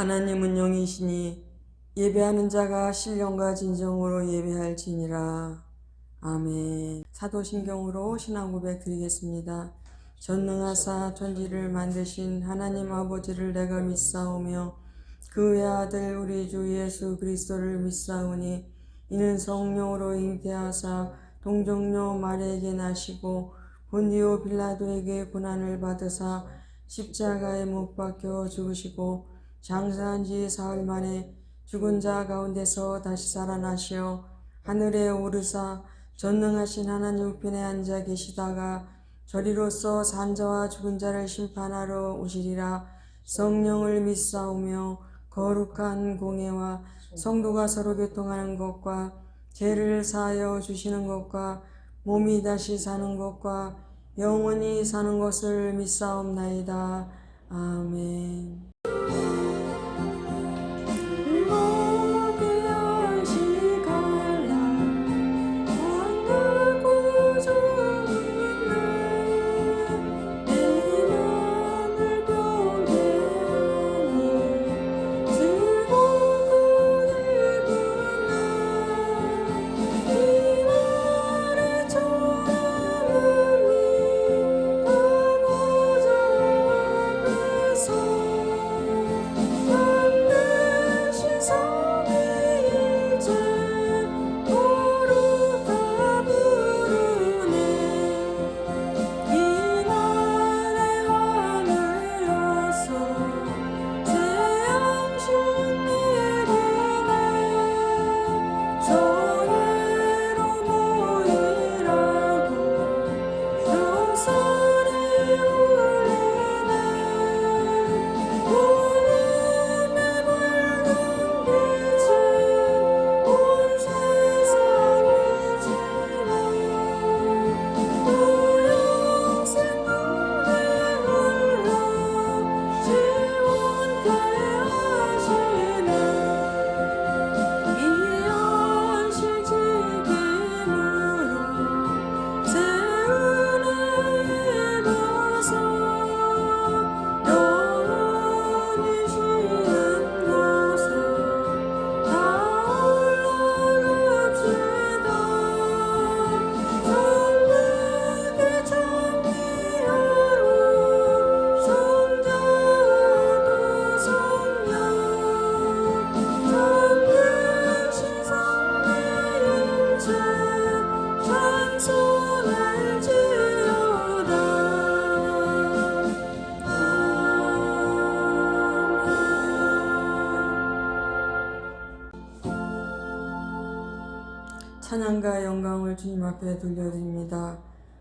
하나님은 영이시니 예배하는 자가 신령과 진정으로 예배할지니라. 아멘. 사도신경으로 신앙고백 드리겠습니다. 전능하사 천지를 만드신 하나님 아버지를 내가 믿사오며 그 외아들 우리 주 예수 그리스도를 믿사오니 이는 성령으로 잉태하사 동정녀 마리아에게 나시고 본디오 빌라도에게 고난을 받으사 십자가에 못 박혀 죽으시고 장사한 지 사흘 만에 죽은 자 가운데서 다시 살아나시어 하늘에 오르사 전능하신 하나님 우편에 앉아 계시다가 저리로서 산자와 죽은 자를 심판하러 오시리라. 성령을 믿사오며 거룩한 공예와 성도가 서로 교통하는 것과 죄를 사하여 주시는 것과 몸이 다시 사는 것과 영원히 사는 것을 믿사옵나이다. 아멘. 찬양과 영광을 주님 앞에 돌려드립니다.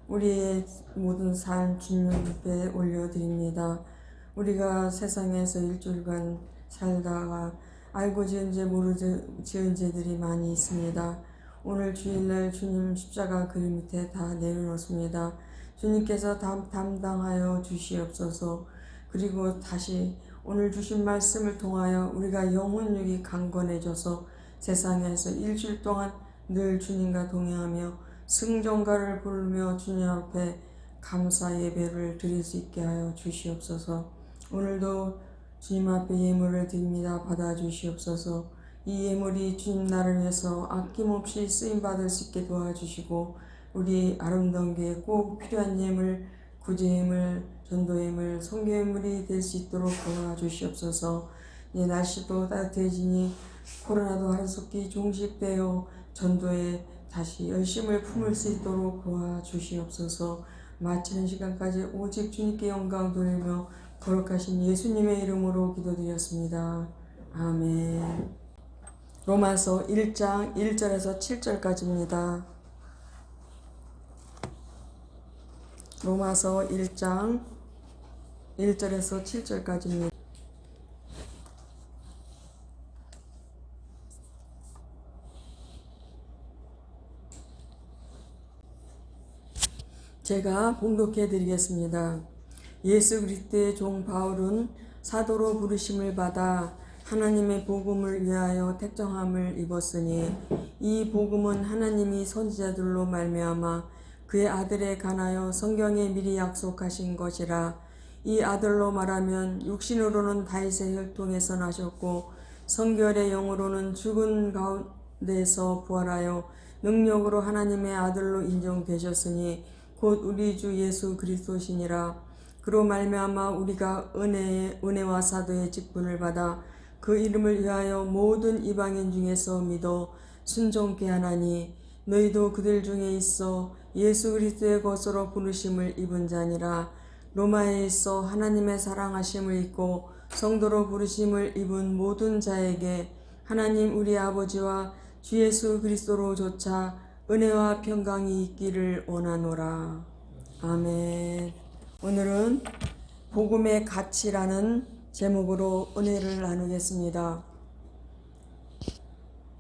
우리의 모든 삶 주님 앞에 올려드립니다. 우리가 세상에서 일주일간 살다가 알고 지은 죄 모르고 지은 죄들이 많이 있습니다. 오늘 주일날 주님 십자가 그 밑에 다 내려놓습니다. 주님께서 담당하여 주시옵소서. 그리고 다시 오늘 주신 말씀을 통하여 우리가 영혼력이 강건해져서 세상에서 일주일 동안 늘 주님과 동행하며 승전가를 부르며 주님 앞에 감사 예배를 드릴 수 있게 하여 주시옵소서. 오늘도 주님 앞에 예물을 드립니다. 받아주시옵소서. 이 예물이 주님 나를 위해서 아낌없이 쓰임받을 수 있게 도와주시고 우리 아름다운 교회에 꼭 필요한 예물, 구제예물, 전도예물, 선교예물이 될 수 있도록 도와주시옵소서. 이제 날씨도 따뜻해지니 코로나도 하루속히 종식되어 전도에 다시 열심을 품을 수 있도록 도와주시옵소서. 마치는 시간까지 오직 주님께 영광 돌리며 거룩하신 예수님의 이름으로 기도드렸습니다. 아멘. 로마서 1장 1절에서 7절까지입니다. 로마서 1장 1절에서 7절까지입니다. 제가 봉독해 드리겠습니다. 예수 그리스도의 종 바울은 사도로 부르심을 받아 하나님의 복음을 위하여 택정함을 입었으니 이 복음은 하나님이 선지자들로 말미암아 그의 아들에 관하여 성경에 미리 약속하신 것이라. 이 아들로 말하면 육신으로는 다윗의 혈통에서 나셨고 성결의 영으로는 죽은 가운데서 부활하여 능력으로 하나님의 아들로 인정되셨으니 곧 우리 주 예수 그리스도시니라. 그로 말미암아 우리가 은혜와 사도의 직분을 받아 그 이름을 위하여 모든 이방인 중에서 믿어 순종케 하나니 너희도 그들 중에 있어 예수 그리스도의 것으로 부르심을 입은 자니라. 로마에 있어 하나님의 사랑하심을 입고 성도로 부르심을 입은 모든 자에게 하나님 우리 아버지와 주 예수 그리스도로 조차 은혜와 평강이 있기를 원하노라. 아멘. 오늘은 복음의 가치라는 제목으로 은혜를 나누겠습니다.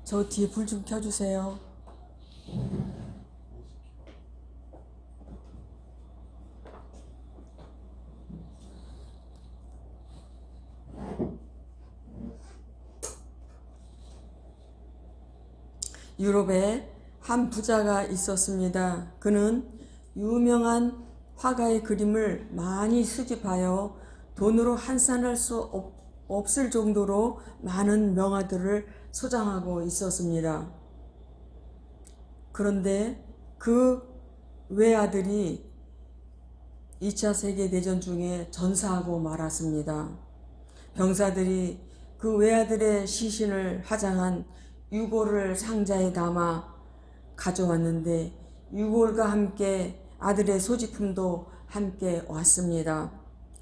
저 뒤에 불 좀 켜주세요. 유럽에 한 부자가 있었습니다. 그는 유명한 화가의 그림을 많이 수집하여 돈으로 환산할 수 없을 정도로 많은 명화들을 소장하고 있었습니다. 그런데 그 외아들이 2차 세계대전 중에 전사하고 말았습니다. 병사들이 그 외아들의 시신을 화장한 유골을 상자에 담아 가져왔는데 유골과 함께 아들의 소지품도 함께 왔습니다.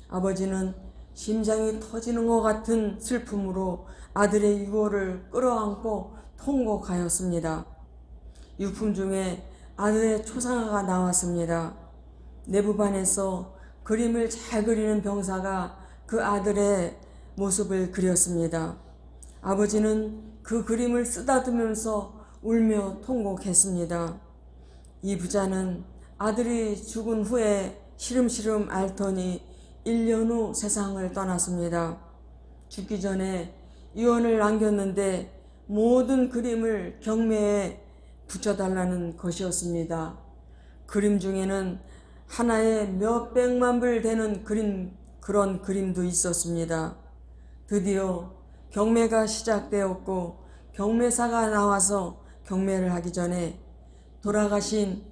아버지는 심장이 터지는 것 같은 슬픔으로 아들의 유골을 끌어안고 통곡하였습니다. 유품 중에 아들의 초상화가 나왔습니다. 내부반에서 그림을 잘 그리는 병사가 그 아들의 모습을 그렸습니다. 아버지는 그 그림을 쓰다듬으면서 울며 통곡했습니다. 이 부자는 아들이 죽은 후에 시름시름 앓더니 1년 후 세상을 떠났습니다. 죽기 전에 유언을 남겼는데 모든 그림을 경매에 붙여달라는 것이었습니다. 그림 중에는 하나에 몇백만 불 되는 그런 그림도 있었습니다. 드디어 경매가 시작되었고 경매사가 나와서 경매를 하기 전에 돌아가신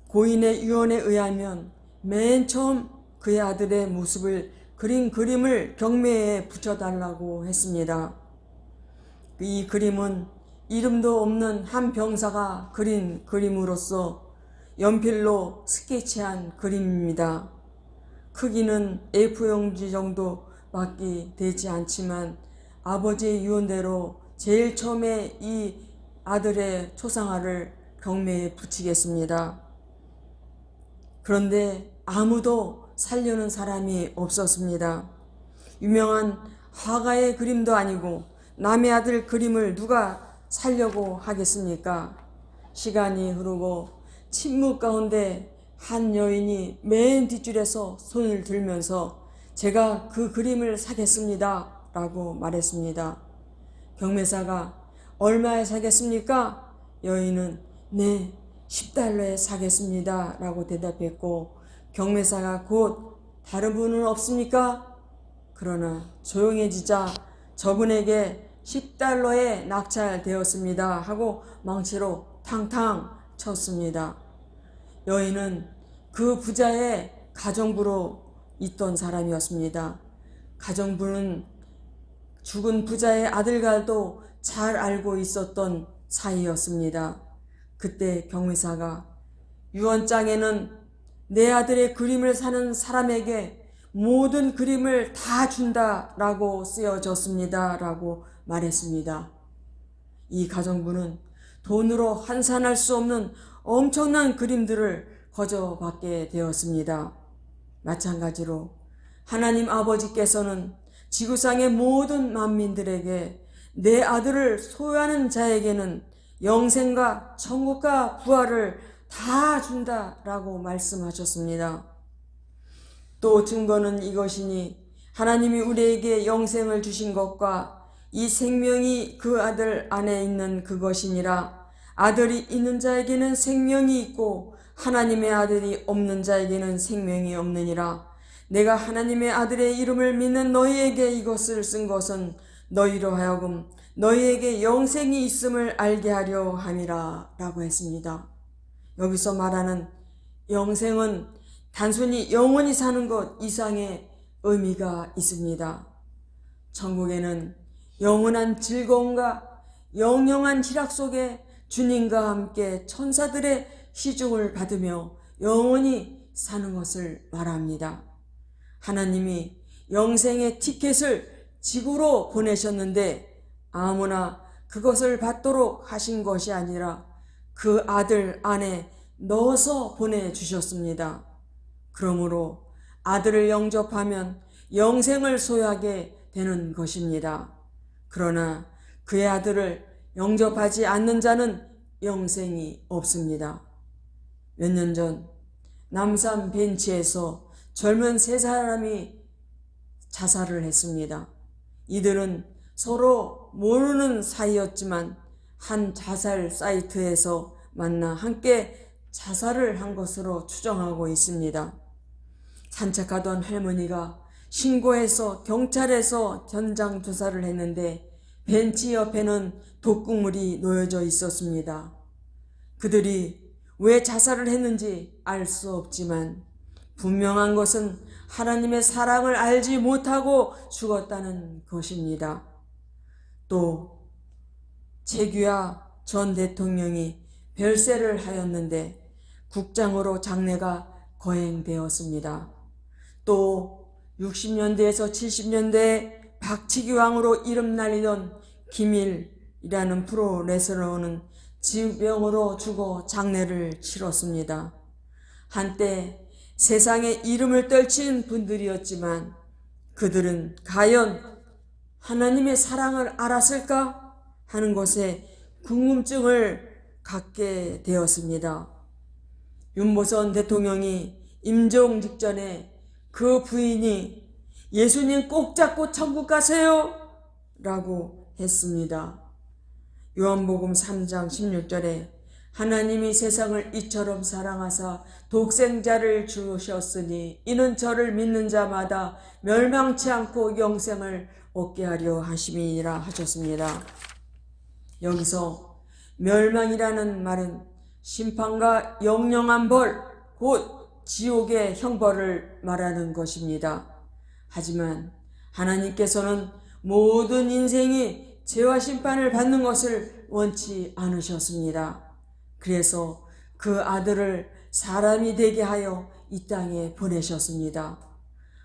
고인의 유언에 의하면 맨 처음 그의 아들의 모습을 그린 그림을 경매에 붙여달라고 했습니다. 이 그림은 이름도 없는 한 병사가 그린 그림으로서 연필로 스케치한 그림입니다. 크기는 A4용지 정도밖에 되지 않지만 아버지의 유언대로 제일 처음에 이 아들의 초상화를 경매에 붙이겠습니다. 그런데 아무도 살려는 사람이 없었습니다. 유명한 화가의 그림도 아니고 남의 아들 그림을 누가 살려고 하겠습니까? 시간이 흐르고 침묵 가운데 한 여인이 맨 뒷줄에서 손을 들면서 제가 그 그림을 사겠습니다 라고 말했습니다. 경매사가 얼마에 사겠습니까? 여인은 네 10달러에 사겠습니다 라고 대답했고 경매사가 곧 다른 분은 없습니까? 그러나 조용해지자 저분에게 10달러에 낙찰되었습니다 하고 망치로 탕탕 쳤습니다. 여인은 그 부자의 가정부로 있던 사람이었습니다. 가정부는 죽은 부자의 아들과도 잘 알고 있었던 사이였습니다. 그때 경매사가 유언장에는 내 아들의 그림을 사는 사람에게 모든 그림을 다 준다라고 쓰여졌습니다 라고 말했습니다. 이 가정부는 돈으로 환산할 수 없는 엄청난 그림들을 거저받게 되었습니다. 마찬가지로 하나님 아버지께서는 지구상의 모든 만민들에게 내 아들을 소유하는 자에게는 영생과 천국과 부활을 다 준다라고 말씀하셨습니다. 또 증거는 이것이니 하나님이 우리에게 영생을 주신 것과 이 생명이 그 아들 안에 있는 그것이니라. 아들이 있는 자에게는 생명이 있고 하나님의 아들이 없는 자에게는 생명이 없느니라. 내가 하나님의 아들의 이름을 믿는 너희에게 이것을 쓴 것은 너희로 하여금 너희에게 영생이 있음을 알게 하려 함이라 라고 했습니다. 여기서 말하는 영생은 단순히 영원히 사는 것 이상의 의미가 있습니다. 천국에는 영원한 즐거움과 영영한 희락 속에 주님과 함께 천사들의 시중을 받으며 영원히 사는 것을 말합니다. 하나님이 영생의 티켓을 지구로 보내셨는데 아무나 그것을 받도록 하신 것이 아니라 그 아들 안에 넣어서 보내주셨습니다. 그러므로 아들을 영접하면 영생을 소유하게 되는 것입니다. 그러나 그의 아들을 영접하지 않는 자는 영생이 없습니다. 몇 년 전 남산 벤치에서 젊은 세 사람이 자살을 했습니다. 이들은 서로 모르는 사이였지만 한 자살 사이트에서 만나 함께 자살을 한 것으로 추정하고 있습니다. 산책하던 할머니가 신고해서 경찰에서 현장 조사를 했는데 벤치 옆에는 독극물이 놓여져 있었습니다. 그들이 왜 자살을 했는지 알 수 없지만 분명한 것은 하나님의 사랑을 알지 못하고 죽었다는 것입니다. 또 최규하 전 대통령이 별세를 하였는데 국장으로 장례가 거행되었습니다. 또 60년대에서 70년대에 박치기 왕으로 이름 날리던 김일이라는 프로레슬러는 질병으로 죽어 장례를 치렀습니다. 한때 세상에 이름을 떨친 분들이었지만 그들은 과연 하나님의 사랑을 알았을까 하는 것에 궁금증을 갖게 되었습니다. 윤보선 대통령이 임종 직전에 그 부인이 예수님 꼭 잡고 천국 가세요 라고 했습니다. 요한복음 3장 16절에 하나님이 세상을 이처럼 사랑하사 독생자를 주셨으니 이는 저를 믿는 자마다 멸망치 않고 영생을 얻게 하려 하심이니라 하셨습니다. 여기서 멸망이라는 말은 심판과 영영한 벌, 곧 지옥의 형벌을 말하는 것입니다. 하지만 하나님께서는 모든 인생이 죄와 심판을 받는 것을 원치 않으셨습니다. 그래서 그 아들을 사람이 되게 하여 이 땅에 보내셨습니다.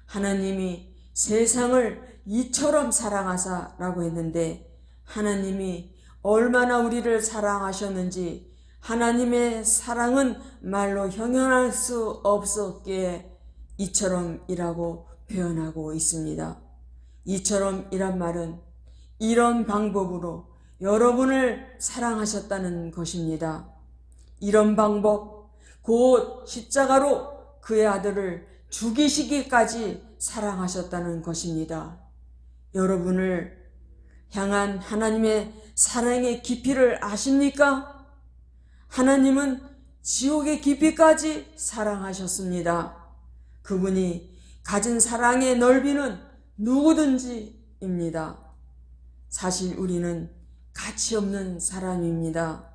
하나님이 세상을 이처럼 사랑하사 라고 했는데 하나님이 얼마나 우리를 사랑하셨는지 하나님의 사랑은 말로 형용할 수 없었기에 이처럼이라고 표현하고 있습니다. 이처럼이란 말은 이런 방법으로 여러분을 사랑하셨다는 것입니다. 이런 방법, 곧 십자가로 그의 아들을 죽이시기까지 사랑하셨다는 것입니다. 여러분을 향한 하나님의 사랑의 깊이를 아십니까? 하나님은 지옥의 깊이까지 사랑하셨습니다. 그분이 가진 사랑의 넓이는 누구든지입니다. 사실 우리는 가치 없는 사람입니다.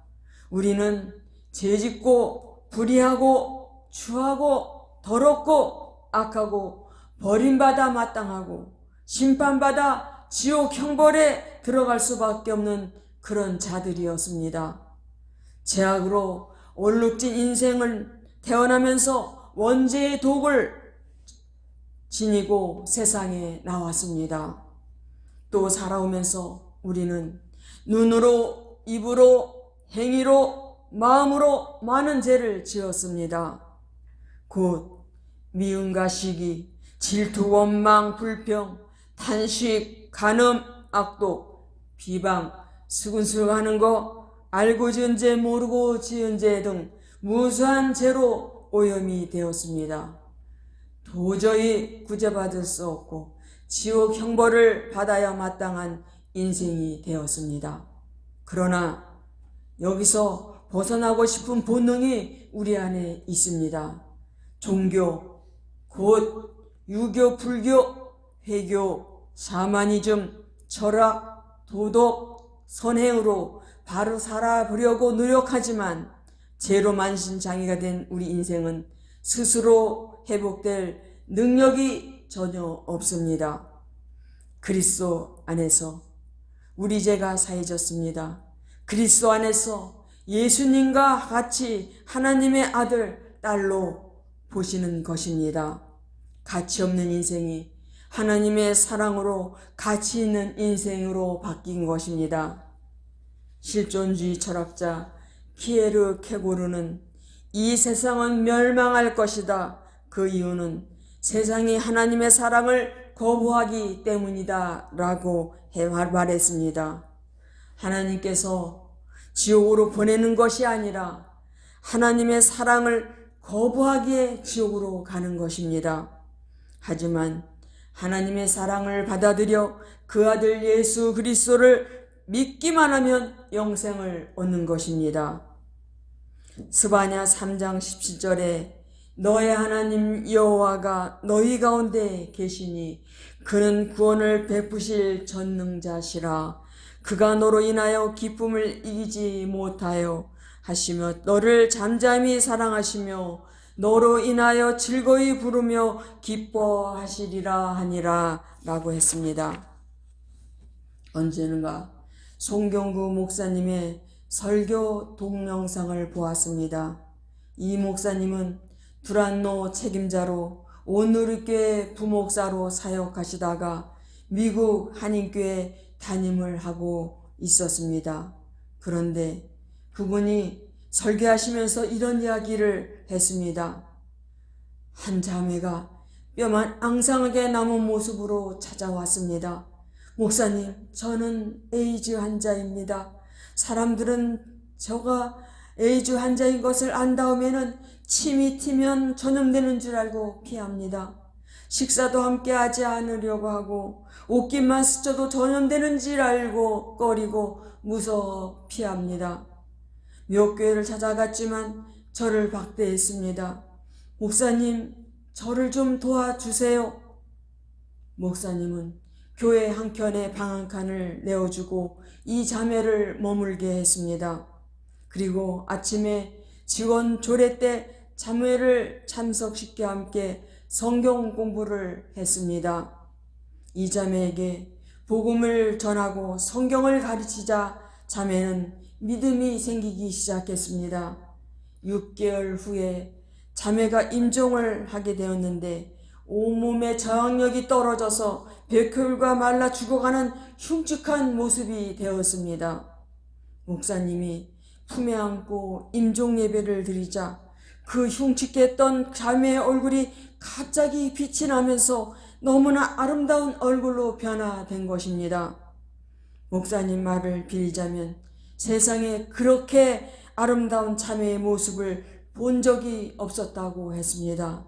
우리는 죄짓고 불의하고 추하고 더럽고 악하고 버림받아 마땅하고 심판받아 지옥 형벌에 들어갈 수밖에 없는 그런 자들이었습니다. 죄악으로 얼룩진 인생을 태어나면서 원죄의 독을 지니고 세상에 나왔습니다. 또 살아오면서 우리는 눈으로, 입으로, 행위로, 마음으로 많은 죄를 지었습니다. 곧 미움과 시기, 질투, 원망, 불평, 탄식, 간음, 악독, 비방, 수근수근하는 거, 알고 지은 죄, 모르고 지은 죄 등 무수한 죄로 오염이 되었습니다. 도저히 구제받을 수 없고 지옥 형벌을 받아야 마땅한 인생이 되었습니다. 그러나 여기서 벗어나고 싶은 본능이 우리 안에 있습니다. 종교, 곧 유교, 불교, 회교, 샤머니즘, 철학, 도덕, 선행으로 바로 살아보려고 노력하지만 죄로 만신장애가 된 우리 인생은 스스로 회복될 능력이 전혀 없습니다. 그리스도 안에서 우리 죄가 사해졌습니다. 그리스도 안에서 예수님과 같이 하나님의 아들, 딸로 보시는 것입니다. 가치 없는 인생이 하나님의 사랑으로 가치 있는 인생으로 바뀐 것입니다. 실존주의 철학자 키에르 케고르는 이 세상은 멸망할 것이다. 그 이유는 세상이 하나님의 사랑을 거부하기 때문이다 라고 말했습니다. 하나님께서 지옥으로 보내는 것이 아니라 하나님의 사랑을 거부하기에 지옥으로 가는 것입니다. 하지만 하나님의 사랑을 받아들여 그 아들 예수 그리스도를 믿기만 하면 영생을 얻는 것입니다. 스바냐 3장 17절에 너의 하나님 여호와가 너희 가운데 계시니 그는 구원을 베푸실 전능자시라. 그가 너로 인하여 기쁨을 이기지 못하여 하시며 너를 잠잠히 사랑하시며 너로 인하여 즐거이 부르며 기뻐하시리라 하니라 라고 했습니다. 언제는가 송경구 목사님의 설교 동영상을 보았습니다. 이 목사님은 두란노 책임자로 온누리교회 부목사로 사역하시다가 미국 한인교회 담임을 하고 있었습니다. 그런데 그분이 설교하시면서 이런 이야기를 했습니다. 한 자매가 뼈만 앙상하게 남은 모습으로 찾아왔습니다. 목사님, 저는 에이즈 환자입니다. 사람들은 저가 에이즈 환자인 것을 안 다음에는 침이 튀면 전염되는 줄 알고 피합니다. 식사도 함께 하지 않으려고 하고 옷깃만 스쳐도 전염되는 줄 알고 꺼리고 무서워 피합니다. 묘교회를 찾아갔지만 저를 박대했습니다. 목사님, 저를 좀 도와주세요. 목사님은 교회 한켠에 방 한 칸을 내어주고 이 자매를 머물게 했습니다. 그리고 아침에 직원 조례 때 자매를 참석시켜 함께 성경 공부를 했습니다. 이 자매에게 복음을 전하고 성경을 가르치자 자매는 믿음이 생기기 시작했습니다. 6개월 후에 자매가 임종을 하게 되었는데 온몸에 저항력이 떨어져서 백혈과 말라 죽어가는 흉측한 모습이 되었습니다. 목사님이 품에 안고 임종 예배를 드리자 그 흉측했던 자매의 얼굴이 갑자기 빛이 나면서 너무나 아름다운 얼굴로 변화된 것입니다. 목사님 말을 빌자면 세상에 그렇게 아름다운 자매의 모습을 본 적이 없었다고 했습니다.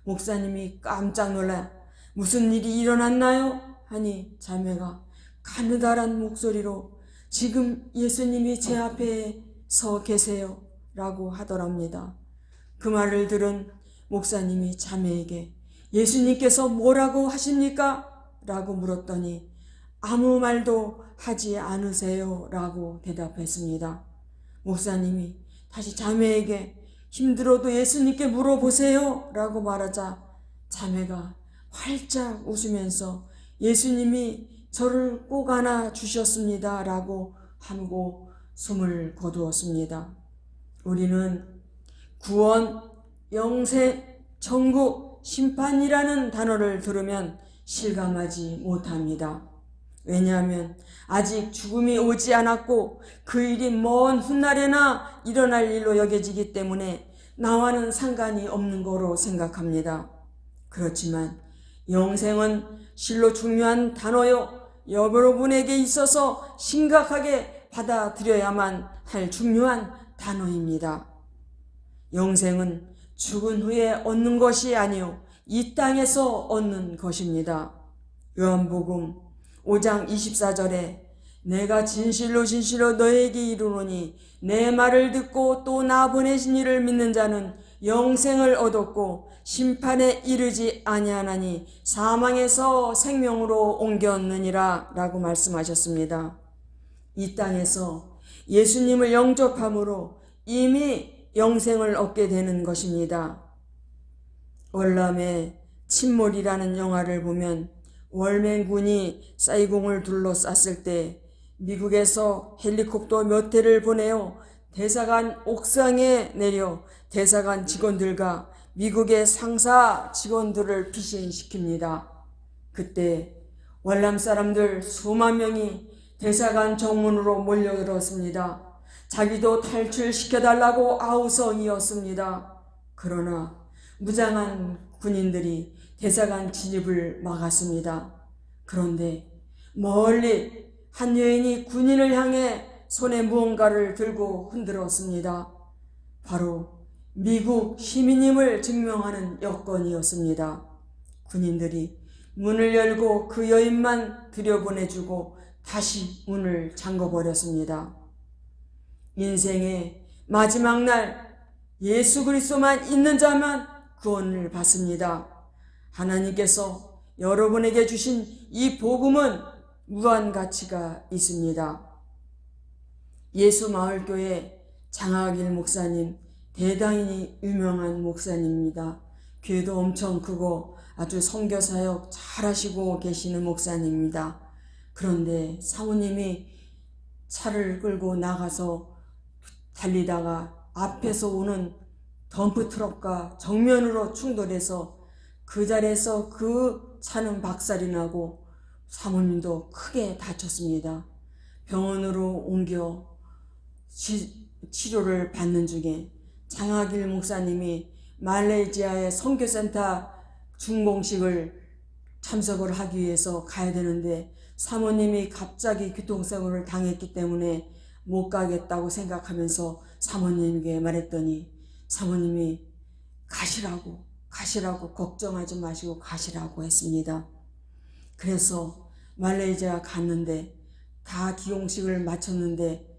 목사님이 깜짝 놀라 무슨 일이 일어났나요? 하니 자매가 가느다란 목소리로 지금 예수님이 제 앞에 서 계세요 라고 하더랍니다. 그 말을 들은 목사님이 자매에게 예수님께서 뭐라고 하십니까? 라고 물었더니 아무 말도 하지 않으세요 라고 대답했습니다. 목사님이 다시 자매에게 힘들어도 예수님께 물어보세요 라고 말하자 자매가 활짝 웃으면서 예수님이 저를 꼭 안아 주셨습니다 라고 하고 숨을 거두었습니다. 우리는 구원, 영생, 천국, 심판이라는 단어를 들으면 실감하지 못합니다. 왜냐하면 아직 죽음이 오지 않았고 그 일이 먼 훗날에나 일어날 일로 여겨지기 때문에 나와는 상관이 없는 거로 생각합니다. 그렇지만 영생은 실로 중요한 단어요. 여러분에게 있어서 심각하게 받아들여야만 할 중요한 단어입니다. 영생은 죽은 후에 얻는 것이 아니요 이 땅에서 얻는 것입니다. 요한복음 5장 24절에 내가 진실로 진실로 너에게 이르노니 내 말을 듣고 또 나 보내신 이를 믿는 자는 영생을 얻었고 심판에 이르지 아니하나니 사망에서 생명으로 옮겼느니라 라고 말씀하셨습니다. 이 땅에서 예수님을 영접함으로 이미 영생을 얻게 되는 것입니다. 월남의 침몰이라는 영화를 보면 월맹군이 사이공을 둘러쌌을 때 미국에서 헬리콥터 몇 대를 보내어 대사관 옥상에 내려 대사관 직원들과 미국의 상사 직원들을 피신시킵니다. 그때 월남 사람들 수만 명이 대사관 정문으로 몰려들었습니다. 자기도 탈출시켜달라고 아우성이었습니다. 그러나 무장한 군인들이 대사관 진입을 막았습니다. 그런데 멀리 한 여인이 군인을 향해 손에 무언가를 들고 흔들었습니다. 바로 미국 시민임을 증명하는 여권이었습니다. 군인들이 문을 열고 그 여인만 들여보내주고 다시 문을 잠궈버렸습니다. 인생의 마지막 날 예수 그리스도만 있는 자만 구원을 받습니다. 하나님께서 여러분에게 주신 이 복음은 무한 가치가 있습니다. 예수마을교회 장학일 목사님, 대단히 유명한 목사님입니다. 교회도 엄청 크고 아주 선교사역 잘하시고 계시는 목사님입니다. 그런데 사모님이 차를 끌고 나가서 달리다가 앞에서 오는 덤프트럭과 정면으로 충돌해서 그 자리에서 그 차는 박살이 나고 사모님도 크게 다쳤습니다. 병원으로 옮겨 치료를 받는 중에 장학일 목사님이 말레이시아의 선교센터 준공식을 참석을 하기 위해서 가야 되는데 사모님이 갑자기 교통사고를 당했기 때문에 못 가겠다고 생각하면서 사모님에게 말했더니 사모님이 가시라고 걱정하지 마시고 가시라고 했습니다. 그래서 말레이시아 갔는데 다 기용식을 마쳤는데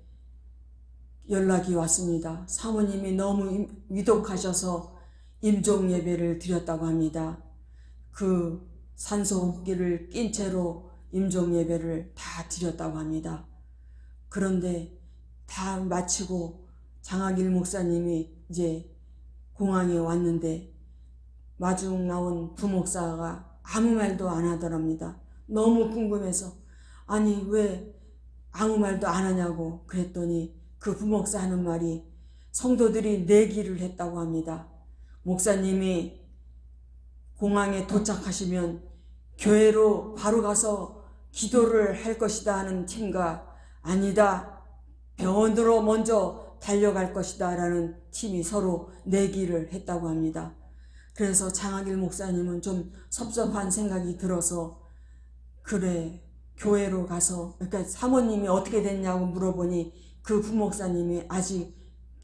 연락이 왔습니다. 사모님이 너무 위독하셔서 임종 예배를 드렸다고 합니다. 그 산소호흡기를 낀 채로 임종 예배를 다 드렸다고 합니다. 그런데 다 마치고 장학일 목사님이 이제 공항에 왔는데 마중 나온 부목사가 아무 말도 안 하더랍니다. 너무 궁금해서 아니 왜 아무 말도 안 하냐고 그랬더니 그 부목사 하는 말이 성도들이 내기를 했다고 합니다. 목사님이 공항에 도착하시면 교회로 바로 가서 기도를 할 것이다 하는 팀과 아니다 병원으로 먼저 달려갈 것이다 라는 팀이 서로 내기를 했다고 합니다. 그래서 장학일 목사님은 좀 섭섭한 생각이 들어서 그래 교회로 가서 그러니까 사모님이 어떻게 됐냐고 물어보니 그 부목사님이 아직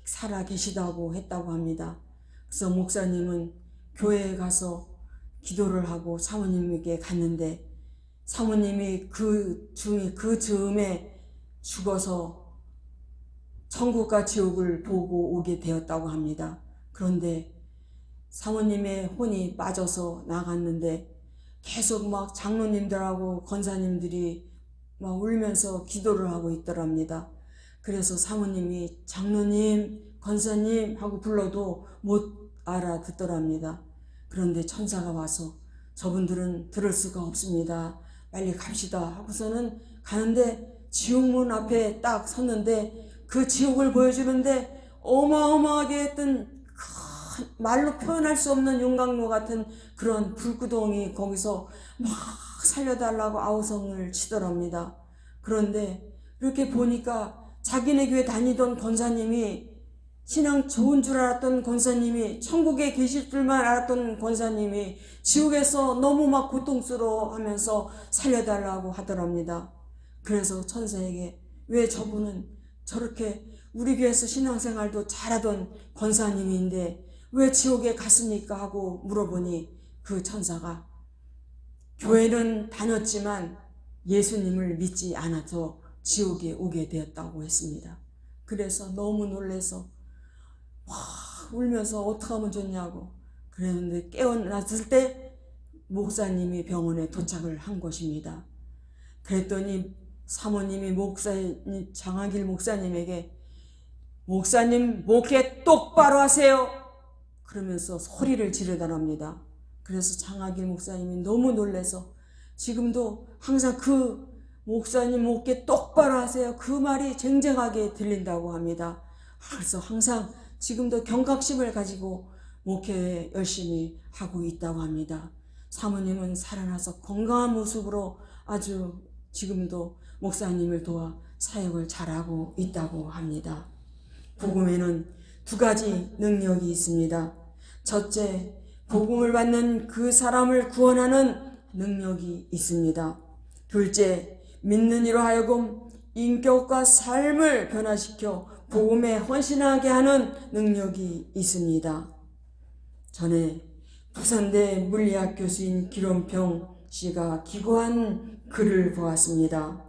살아 계시다고 했다고 합니다. 그래서 목사님은 교회에 가서 기도를 하고 사모님에게 갔는데 사모님이 그 즈음에 죽어서 천국과 지옥을 보고 오게 되었다고 합니다. 그런데 사모님의 혼이 빠져서 나갔는데 계속 막 장로님들하고 권사님들이 막 울면서 기도를 하고 있더랍니다. 그래서 사모님이 장로님, 권사님 하고 불러도 못 알아듣더랍니다. 그런데 천사가 와서 저분들은 들을 수가 없습니다. 빨리 갑시다 하고서는 가는데 지옥문 앞에 딱 섰는데 그 지옥을 보여주는데 어마어마하게 했던 말로 표현할 수 없는 용광로 같은 그런 불구덩이 거기서 막 살려달라고 아우성을 치더랍니다. 그런데 이렇게 보니까 자기네 교회 다니던 권사님이 신앙 좋은 줄 알았던 권사님이 천국에 계실 줄만 알았던 권사님이 지옥에서 너무 막 고통스러워하면서 살려달라고 하더랍니다. 그래서 천사에게 왜 저분은 저렇게 우리 교회에서 신앙생활도 잘하던 권사님인데 왜 지옥에 갔습니까? 하고 물어보니 그 천사가 교회는 다녔지만 예수님을 믿지 않아서 지옥에 오게 되었다고 했습니다. 그래서 너무 놀라서 막 울면서 어떻게 하면 좋냐고 그랬는데 깨어났을 때 목사님이 병원에 도착을 한 것입니다. 그랬더니 사모님이 목사님 장하길 목사님에게 목사님 목회 똑바로 하세요 그러면서 소리를 지르더랍니다. 그래서 장하길 목사님이 너무 놀라서 지금도 항상 그 목사님 목회 똑바로 하세요 그 말이 쟁쟁하게 들린다고 합니다. 그래서 항상 지금도 경각심을 가지고 목회 열심히 하고 있다고 합니다. 사모님은 살아나서 건강한 모습으로 아주 지금도 목사님을 도와 사역을 잘하고 있다고 합니다. 복음에는 두 가지 능력이 있습니다. 첫째, 복음을 받는 그 사람을 구원하는 능력이 있습니다. 둘째, 믿는 이로 하여금 인격과 삶을 변화시켜 복음에 헌신하게 하는 능력이 있습니다. 전에 부산대 물리학 교수인 기론평 씨가 기고한 글을 보았습니다.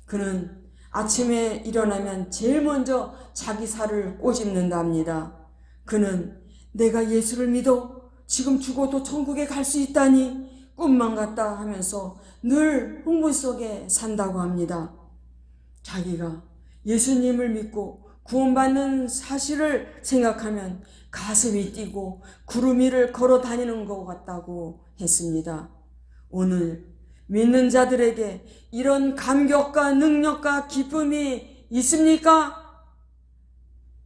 그는 아침에 일어나면 제일 먼저 자기 살을 꼬집는답니다. 그는 내가 예수를 믿어 지금 죽어도 천국에 갈 수 있다니 꿈만 같다 하면서 늘 흥분 속에 산다고 합니다. 자기가 예수님을 믿고 구원받는 사실을 생각하면 가슴이 뛰고 구름 위를 걸어 다니는 것 같다고 했습니다. 오늘 믿는 자들에게 이런 감격과 능력과 기쁨이 있습니까?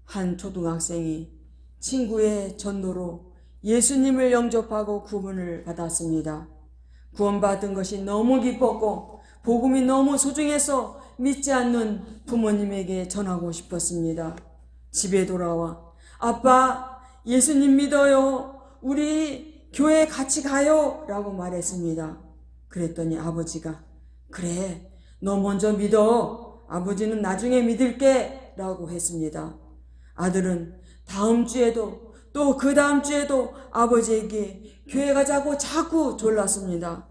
한 초등학생이 친구의 전도로 예수님을 영접하고 구원을 받았습니다. 구원받은 것이 너무 기뻤고 복음이 너무 소중해서 믿지 않는 부모님에게 전하고 싶었습니다. 집에 돌아와 아빠 예수님 믿어요. 우리 교회 같이 가요 라고 말했습니다. 그랬더니 아버지가 그래 너 먼저 믿어 아버지는 나중에 믿을게 라고 했습니다. 아들은 다음 주에도 또 그 다음 주에도 아버지에게 교회 가자고 자꾸 졸랐습니다.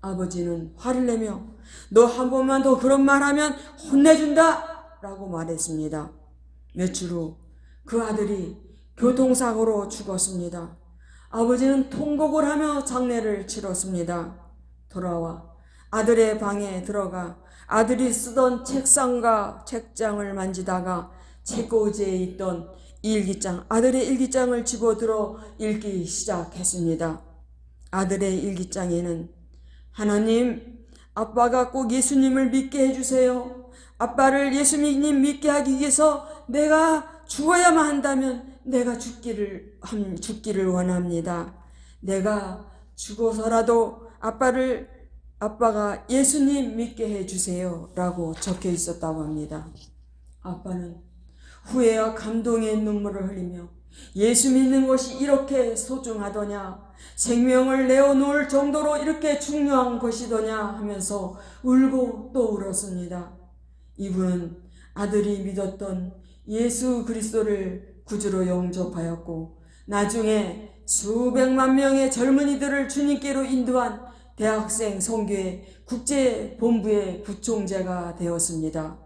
아버지는 화를 내며 너 한 번만 더 그런 말하면 혼내준다 라고 말했습니다. 며칠 후 그 아들이 교통사고로 죽었습니다. 아버지는 통곡을 하며 장례를 치렀습니다. 돌아와 아들의 방에 들어가 아들이 쓰던 책상과 책장을 만지다가 책꽂이에 있던 일기장, 아들의 일기장을 집어들어 읽기 시작했습니다. 아들의 일기장에는 하나님, 아빠가 꼭 예수님을 믿게 해주세요. 아빠를 예수님 믿게 하기 위해서 내가 죽어야만 한다면 내가 죽기를 원합니다. 내가 죽어서라도 아빠가 예수님 믿게 해주세요 라고 적혀 있었다고 합니다. 아빠는 후회와 감동의 눈물을 흘리며 예수 믿는 것이 이렇게 소중하더냐, 생명을 내어놓을 정도로 이렇게 중요한 것이더냐 하면서 울고 또 울었습니다. 이분은 아들이 믿었던 예수 그리스도를 구주로 영접하였고 나중에 수백만 명의 젊은이들을 주님께로 인도한 대학생 선교회 국제본부의 부총재가 되었습니다.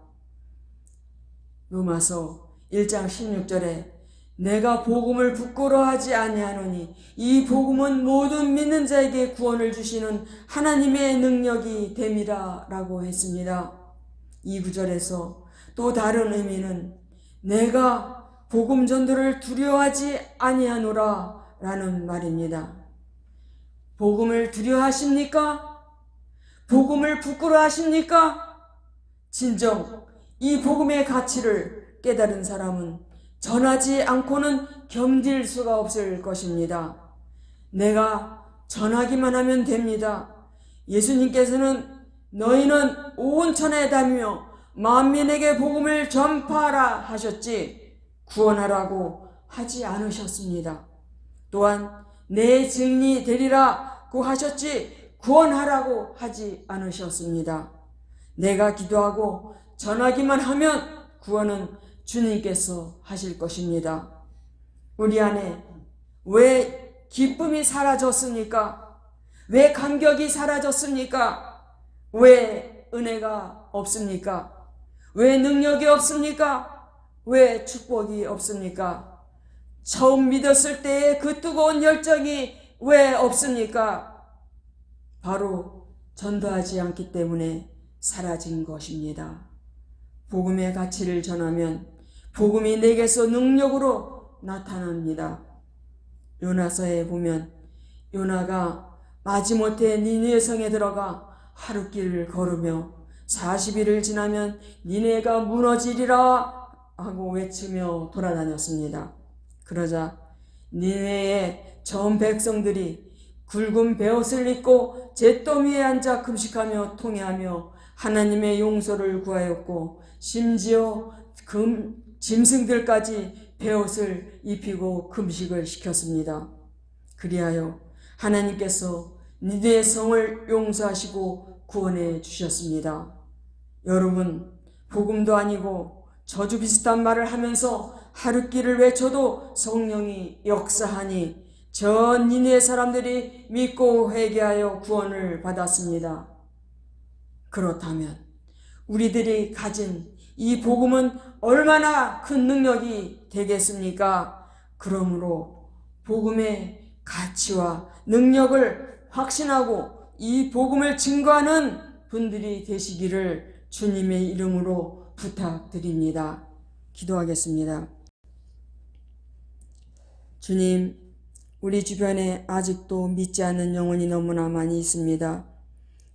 로마서 1장 16절에 내가 복음을 부끄러워하지 아니하노니 이 복음은 모든 믿는 자에게 구원을 주시는 하나님의 능력이 됨이라 라고 했습니다. 이 구절에서 또 다른 의미는 내가 복음 전도를 두려워하지 아니하노라 라는 말입니다. 복음을 두려워하십니까? 복음을 부끄러워하십니까? 진정 이 복음의 가치를 깨달은 사람은 전하지 않고는 견딜 수가 없을 것입니다. 내가 전하기만 하면 됩니다. 예수님께서는 너희는 온 천하에 다니며 만민에게 복음을 전파하라 하셨지 구원하라고 하지 않으셨습니다. 또한 내 증인이 되리라고 하셨지 구원하라고 하지 않으셨습니다. 내가 기도하고 전하기만 하면 구원은 주님께서 하실 것입니다. 우리 안에 왜 기쁨이 사라졌습니까? 왜 감격이 사라졌습니까? 왜 은혜가 없습니까? 왜 능력이 없습니까? 왜 축복이 없습니까? 처음 믿었을 때의 그 뜨거운 열정이 왜 없습니까? 바로 전도하지 않기 때문에 사라진 것입니다. 복음의 가치를 전하면 복음이 내게서 능력으로 나타납니다. 요나서에 보면 요나가 마지못해 니느웨 성에 들어가 하룻길을 걸으며 40일을 지나면 니느웨가 무너지리라 하고 외치며 돌아다녔습니다. 그러자 니느웨의 전 백성들이 굵은 베옷을 입고 잿더미 위에 앉아 금식하며 통회하며 하나님의 용서를 구하였고 심지어 짐승들까지 베옷을 입히고 금식을 시켰습니다. 그리하여 하나님께서 니느웨 성을 용서하시고 구원해 주셨습니다. 여러분, 복음도 아니고 저주 비슷한 말을 하면서 하룻길을 외쳐도 성령이 역사하니 전 니느웨 사람들이 믿고 회개하여 구원을 받았습니다. 그렇다면 우리들이 가진 이 복음은 얼마나 큰 능력이 되겠습니까? 그러므로 복음의 가치와 능력을 확신하고 이 복음을 증거하는 분들이 되시기를 주님의 이름으로 부탁드립니다. 기도하겠습니다. 주님, 우리 주변에 아직도 믿지 않는 영혼이 너무나 많이 있습니다.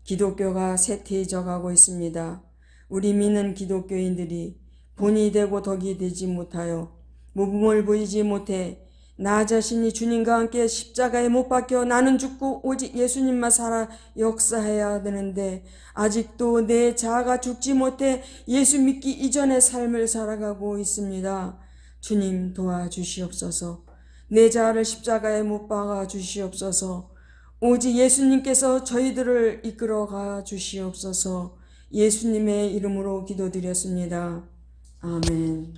기독교가 쇠퇴해져 가고 있습니다. 우리 믿는 기독교인들이 본이 되고 덕이 되지 못하여 모범을 보이지 못해 나 자신이 주님과 함께 십자가에 못 박혀 나는 죽고 오직 예수님만 살아 역사해야 되는데 아직도 내 자아가 죽지 못해 예수 믿기 이전의 삶을 살아가고 있습니다. 주님 도와주시옵소서. 내 자아를 십자가에 못 박아 주시옵소서. 오직 예수님께서 저희들을 이끌어가 주시옵소서. 예수님의 이름으로 기도드렸습니다. 아멘.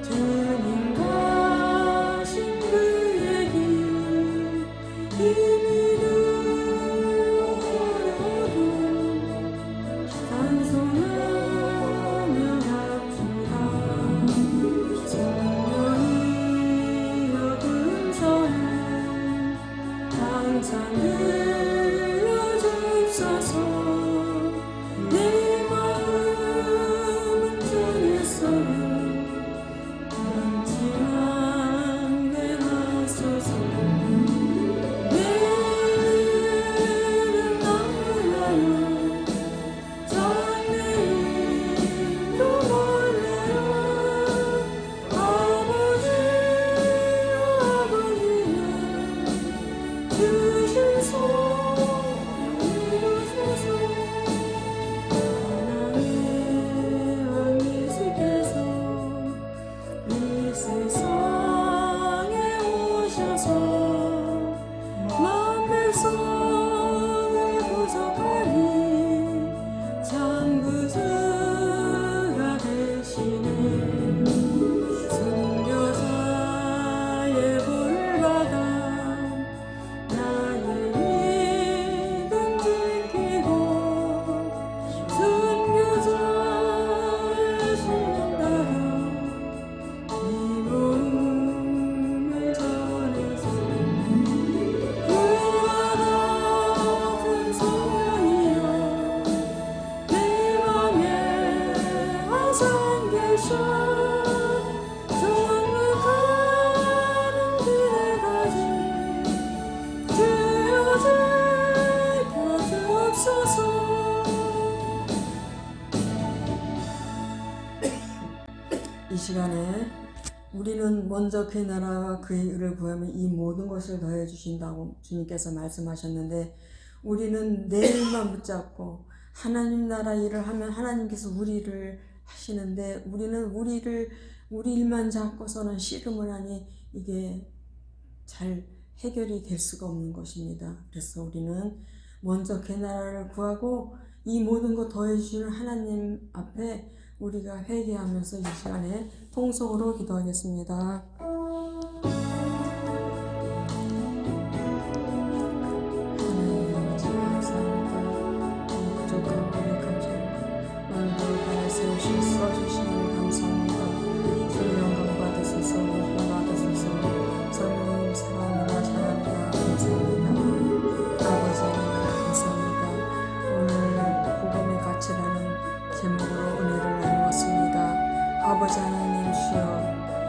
주님과 이 시간에 우리는 먼저 그의 나라와 그의 의를 구하면 이 모든 것을 더해 주신다고 주님께서 말씀하셨는데, 우리는 내일만 붙잡고 하나님 나라 일을 하면 하나님께서 우리를 하시는데, 우리는 우리 일만 잡고서는 씨름을 하니 이게 잘 해결이 될 수가 없는 것입니다. 그래서 우리는 먼저 그의 나라를 구하고 이 모든 것 더해주시는 하나님 앞에 우리가 회개하면서 이 시간에 통성으로 기도하겠습니다. 하나님 아버지 감사합니다. 이 부족한 우리 가족 오늘도 바라 써주시니 감사합니다. 주의 영광 받으소서, 복 받으소서. 성령님 사랑합니다. 사랑합니다. 감사합니다. 아버지 감사합니다. 오늘 복음의 가치라는 제목으로 은혜를 나누었습니다. 아버지 하나님 주여,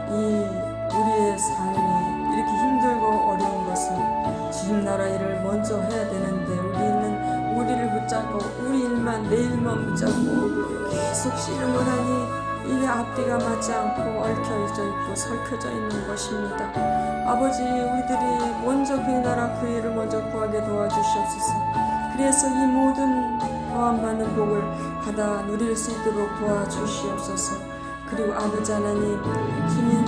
우리의 삶이 이렇게 힘들고 어려운 것은 주님 나라 일을 먼저 해야 되는데, 우리는 우리를 붙잡고 우리 일만 내 일만 붙잡고 계속 씨름을 하니 이게 앞뒤가 맞지 않고 얽혀져 있고 설켜져 있는 것입니다. 아버지, 우리들이 먼저 그의 나라 그 일을 먼저 구하게 도와주시옵소서. 그래서 이 모든 포함받는 복을 받아 누릴 수 있도록 도와주시옵소서. 그리고 아버지 하나님, 주님,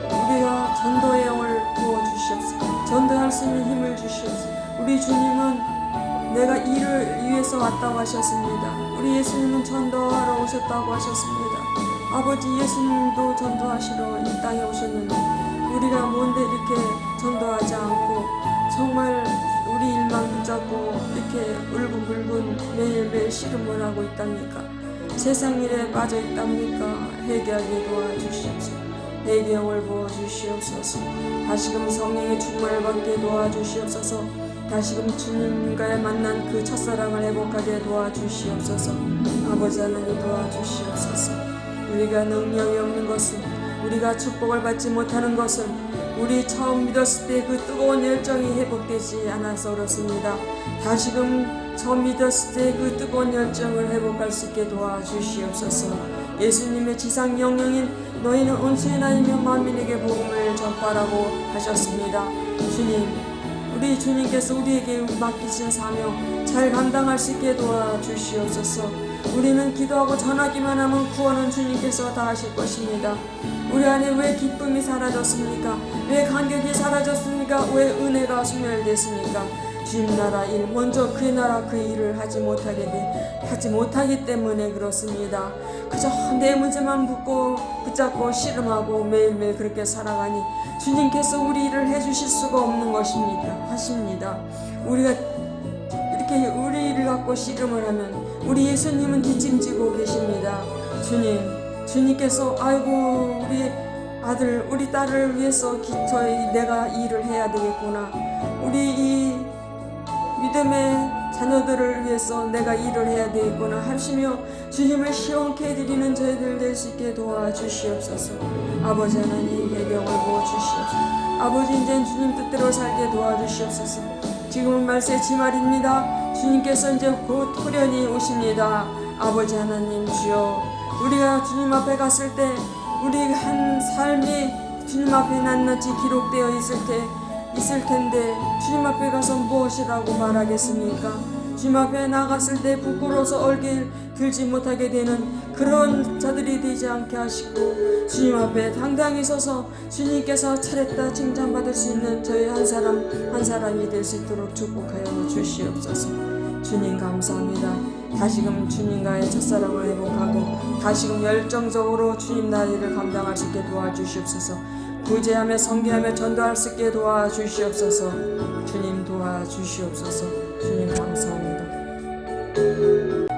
우리가 전도의 영을 부어주시옵소서. 전도할 수 있는 힘을 주시옵소서. 우리 주님은 내가 이를 위해서 왔다고 하셨습니다. 우리 예수님은 전도하러 오셨다고 하셨습니다. 아버지, 예수님도 전도하시러 이 땅에 오셨는데 우리가 뭔데 이렇게 전도하지 않고 정말 우리 일만 붙잡고 이렇게 울분불분 매일매일 씨름을 하고 있답니까? 세상 일에 빠져 있답니까? 회개하게 도와주시옵소서. 회개영을 부어주시옵소서. 다시금 성령의 충만을 받게 도와주시옵소서. 다시금 주님과의 만난 그 첫사랑을 회복하게 도와주시옵소서. 아버지 하나님 도와주시옵소서. 우리가 능력이 없는 것은, 우리가 축복을 받지 못하는 것은 우리 처음 믿었을 때 그 뜨거운 열정이 회복되지 않아서 그렇습니다. 다시금 처음 믿었을 때 그 뜨거운 열정을 회복할 수 있게 도와주시옵소서. 예수님의 지상 명령인 너희는 온 세에 다니며 만민에게 복음을 전파라고 하셨습니다. 주님, 우리 주님께서 우리에게 맡기신 사명 잘 감당할 수 있게 도와주시옵소서. 우리는 기도하고 전하기만 하면 구원은 주님께서 다 하실 것입니다. 우리 안에 왜 기쁨이 사라졌습니까? 왜 감격이 사라졌습니까? 왜 은혜가 소멸됐습니까? 주님 나라 일, 먼저 그의 나라 그 일을 하지 못하기 때문에 그렇습니다. 그저 내 문제만 붙잡고 씨름하고 매일매일 그렇게 살아가니 주님께서 우리 일을 해주실 수가 없는 것입니다. 하십니다. 우리가 이렇게 우리 일을 갖고 씨름을 하면 우리 예수님은 뒷짐지고 계십니다. 주님께서 아이고 우리 아들 우리 딸을 위해서 내가 이 일을 해야 되겠구나, 우리 이 믿음의 자녀들을 위해서 내가 일을 해야 되겠구나 하시며 주님을 시원케 해드리는 저희들 될 수 있게 도와주시옵소서. 아버지 하나님, 배경을 부어주시옵소서. 아버지, 이제 주님 뜻대로 살게 도와주시옵소서. 지금은 말세 지말입니다. 주님께서 이제 곧 후련히 오십니다. 아버지 하나님 주여, 우리가 주님 앞에 갔을 때 우리 한 삶이 주님 앞에 낱낱이 기록되어 있을 텐데 주님 앞에 가서 무엇이라고 말하겠습니까? 주님 앞에 나갔을 때 부끄러워서 얼길 들지 못하게 되는 그런 자들이 되지 않게 하시고, 주님 앞에 당당히 서서 주님께서 차렸다 칭찬받을 수 있는 저희 한 사람이 될 수 있도록 축복하여 주시옵소서. 주님 감사합니다. 다시금 주님과의 첫사랑을 회복하고 다시금 열정적으로 주님 나라를 감당할 수 있게 도와주시옵소서. 구제하며 섬기하며 전도할 수 있게 도와주시옵소서. 주님 도와주시옵소서. 주님 감사합니다.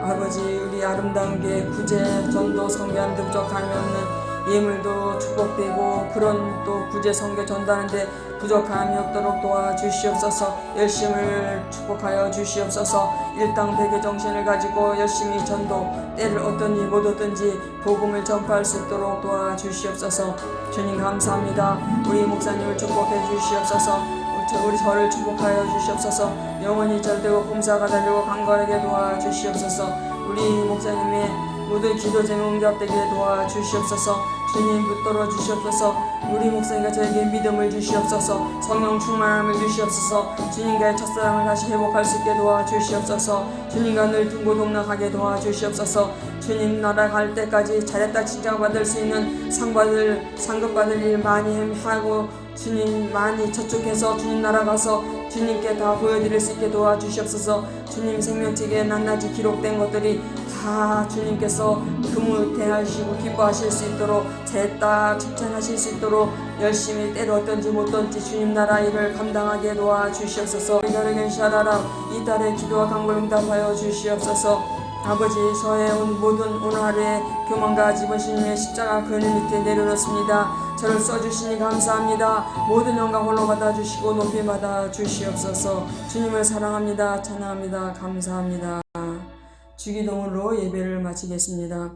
아버지, 우리 아름다운 게 구제, 전도, 섬기하는데 부족함이 없는 예물도 축복되고 그런 또 구제, 섬겨, 전도하는데 부족함이 없도록 도와주시옵소서. 열심을 축복하여 주시옵소서. 일당백의 정신을 가지고 열심히 전도, 때를 어떤 일 못 얻든지 복음을 전파할 수 있도록 도와주시옵소서. 주님 감사합니다. 우리 목사님을 축복해 주시옵소서. 우리 저를 축복하여 주시옵소서. 영원히 절대고 봉사가 달리고 강건하게 도와주시옵소서. 우리 목사님의 모든 기도 제목 응답되게 도와주시옵소서. 주님 붙들어 주시옵소서. 우리 목사님과 저에게 믿음을 주시옵소서. 성령 충만함을 주시옵소서. 주님과의 첫사랑을 다시 회복할 수 있게 도와주시옵소서. 주님과 늘 동고동락하게 도와주시옵소서. 주님 나라 갈 때까지 잘했다 칭찬받을 수 있는 상급받을 일 많이 하고 주님 많이 저축해서 주님 나라 가서 주님께 다 보여드릴 수 있게 도와주시옵소서. 주님 생명책에 낱낱이 기록된 것들이 다 주님께서 금우대하시고 기뻐하실 수 있도록 잘했다 칭찬하실 수 있도록 열심히 때로 어떤지 못던지 주님 나라 일을 감당하게 도와주시옵소서. 이달에겐 샤라라 이 딸의 기도와 간구를 응답하여 주시옵소서. 아버지 저의 모든 오늘 하루의 교만과 집어심의 십자가 그늘 밑에 내려놓습니다. 저를 써주시니 감사합니다. 모든 영광 홀로 받아주시고 높이 받아주시옵소서. 주님을 사랑합니다. 찬양합니다. 감사합니다. 주기도문으로 예배를 마치겠습니다.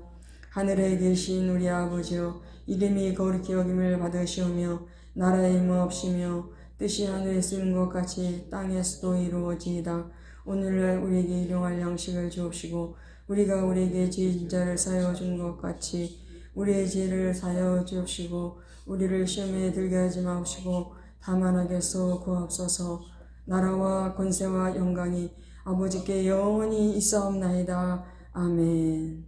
하늘에 계신 우리 아버지여, 이름이 거룩히 여김을 받으시오며 나라의 임하옵시며 뜻이 하늘에 쓰는 것 같이 땅에서도 이루어지이다. 오늘날 우리에게 일용할 양식을 주옵시고 우리가 우리에게 죄진 자를 사하여 준 것 같이 우리의 죄를 사하여 주옵시고 우리를 시험에 들게 하지 마옵시고 다만 악에서 구하옵소서. 나라와 권세와 영광이 아버지께 영원히 있사옵나이다. 아멘.